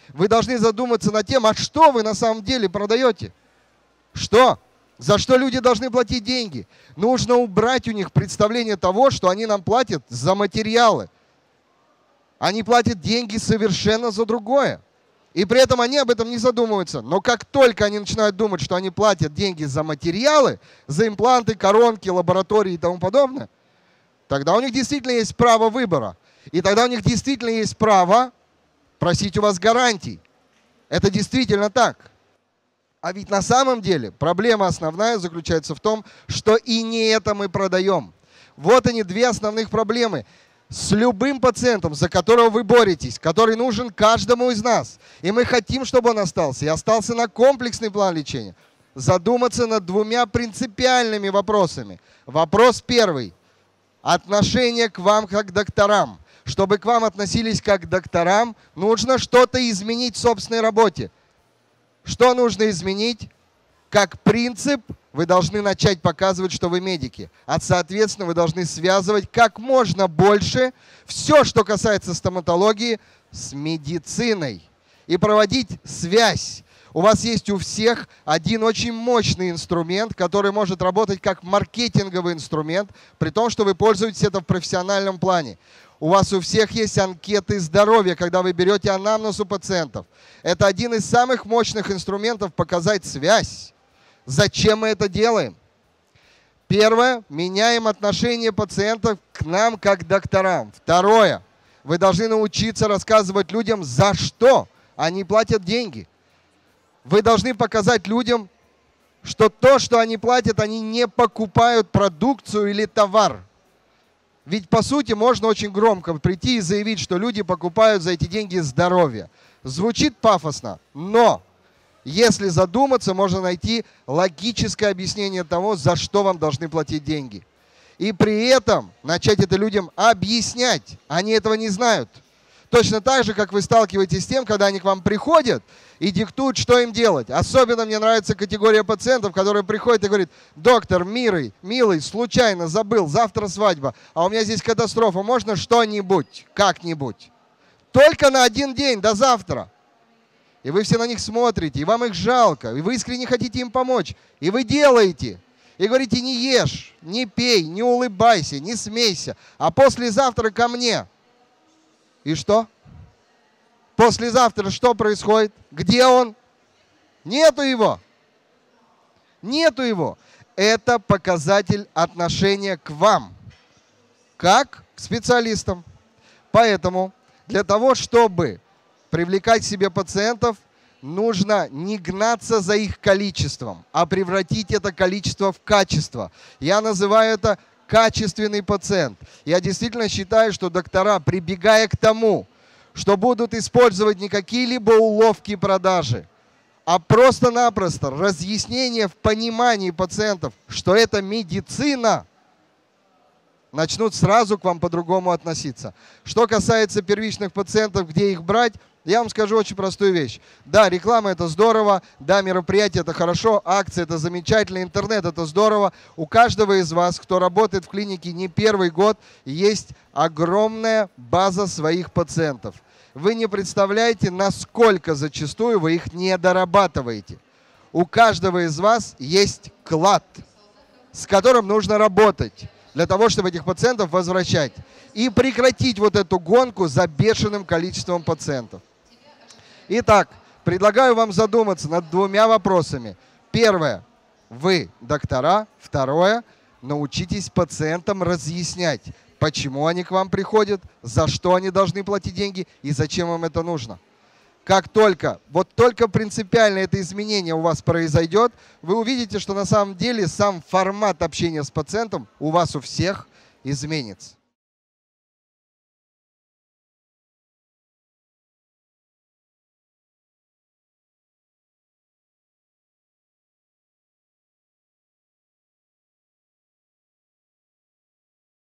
Вы должны задуматься над тем, а что вы на самом деле продаете? Что? За что люди должны платить деньги? Нужно убрать у них представление того, что они нам платят за материалы. Они платят деньги совершенно за другое. И при этом они об этом не задумываются. Но как только они начинают думать, что они платят деньги за материалы, за импланты, коронки, лаборатории и тому подобное, тогда у них действительно есть право выбора. И тогда у них действительно есть право просить у вас гарантий. Это действительно так. А ведь на самом деле проблема основная заключается в том, что и не это мы продаем. Вот они две основных проблемы. С любым пациентом, за которого вы боретесь, который нужен каждому из нас, и мы хотим, чтобы он остался, и остался на комплексный план лечения, задуматься над двумя принципиальными вопросами. Вопрос первый. Отношение к вам как к докторам. Чтобы к вам относились как к докторам, нужно что-то изменить в собственной работе. Что нужно изменить? Как принцип, вы должны начать показывать, что вы медики. А соответственно, вы должны связывать как можно больше все, что касается стоматологии, с медициной. И проводить связь. У вас есть у всех один очень мощный инструмент, который может работать как маркетинговый инструмент, при том, что вы пользуетесь это в профессиональном плане. У вас у всех есть анкеты здоровья, когда вы берете анамнез у пациентов. Это один из самых мощных инструментов показать связь. Зачем мы это делаем? Первое, меняем отношение пациентов к нам как к докторам. Второе, вы должны научиться рассказывать людям, за что они платят деньги. Вы должны показать людям, что то, что они платят, они не покупают продукцию или товар. Ведь, по сути, можно очень громко прийти и заявить, что люди покупают за эти деньги здоровье. Звучит пафосно, но если задуматься, можно найти логическое объяснение того, за что вам должны платить деньги. И при этом начать это людям объяснять. Они этого не знают. Точно так же, как вы сталкиваетесь с тем, когда они к вам приходят и диктуют, что им делать. Особенно мне нравится категория пациентов, которые приходят и говорят: доктор, милый, случайно забыл, завтра свадьба, а у меня здесь катастрофа, можно что-нибудь, как-нибудь? Только на один день, до завтра. И вы все на них смотрите, и вам их жалко, и вы искренне хотите им помочь, и вы делаете. И говорите: не ешь, не пей, не улыбайся, не смейся, а послезавтра ко мне. И что? Послезавтра что происходит? Где он? Нету его. Нету его. Это показатель отношения к вам, как к специалистам. Поэтому для того, чтобы привлекать к себе пациентов, нужно не гнаться за их количеством, а превратить это количество в качество. Я называю это качественный пациент. Я действительно считаю, что доктора, прибегая к тому, что будут использовать не какие-либо уловки продажи, а просто-напросто разъяснение в понимании пациентов, что это медицина, начнут сразу к вам по-другому относиться. Что касается первичных пациентов, где их брать, я вам скажу очень простую вещь. Да, реклама – это здорово, да, мероприятие – это хорошо, акции – это замечательно, интернет – это здорово. У каждого из вас, кто работает в клинике не первый год, есть огромная база своих пациентов. Вы не представляете, насколько зачастую вы их не дорабатываете. У каждого из вас есть клад, с которым нужно работать для того, чтобы этих пациентов возвращать. И прекратить вот эту гонку за бешеным количеством пациентов. Итак, предлагаю вам задуматься над двумя вопросами. Первое. Вы доктора. Второе. Научитесь пациентам разъяснять, почему они к вам приходят, за что они должны платить деньги и зачем им это нужно. Как только, вот только принципиально это изменение у вас произойдет, вы увидите, что на самом деле сам формат общения с пациентом у вас у всех изменится.